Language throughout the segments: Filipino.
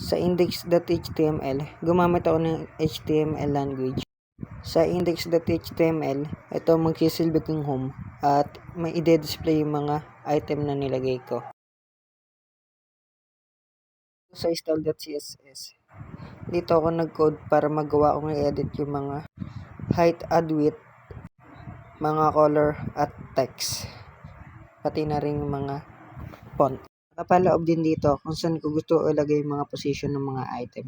Sa index.html, gumamit ako ng HTML language. Sa index.html, ito magsisilbi kong home at may i-display yung mga item na nilagay ko. Sa style.css, dito ako nag-code para magawa akong i-edit yung mga height, add width, mga color at text, pati na rin yung mga font. Napaloob din dito kung saan ko gusto ilagay yung mga position ng mga item.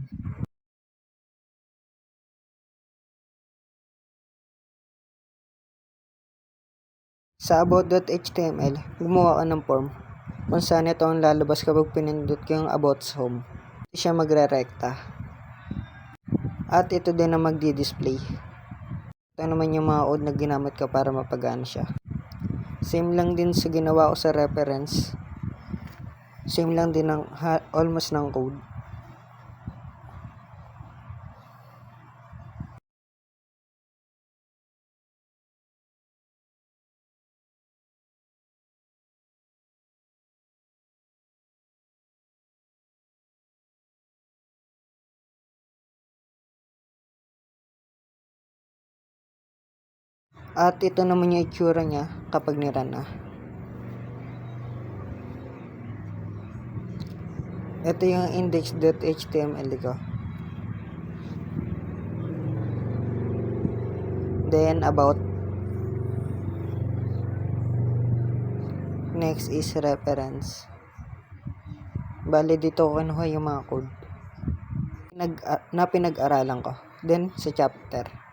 Sa about.html, gumawa ko ng form kung saan ito ang lalabas kapag pinindot ko yung about home. Hindi siya magre-rekta. At ito din ang magdi-display. Ito naman yung mga code na ginamit ko para mapagana siya. Same lang din sa ginawa ko sa reference. Same lang din ng almost ng code. At ito naman yung itsura niya kapag nirun na. Ito yung index.html ko. Then about. Next is reference. Bali dito ko kinuha yung mga code na pinag-aralan ko. Then sa chapter.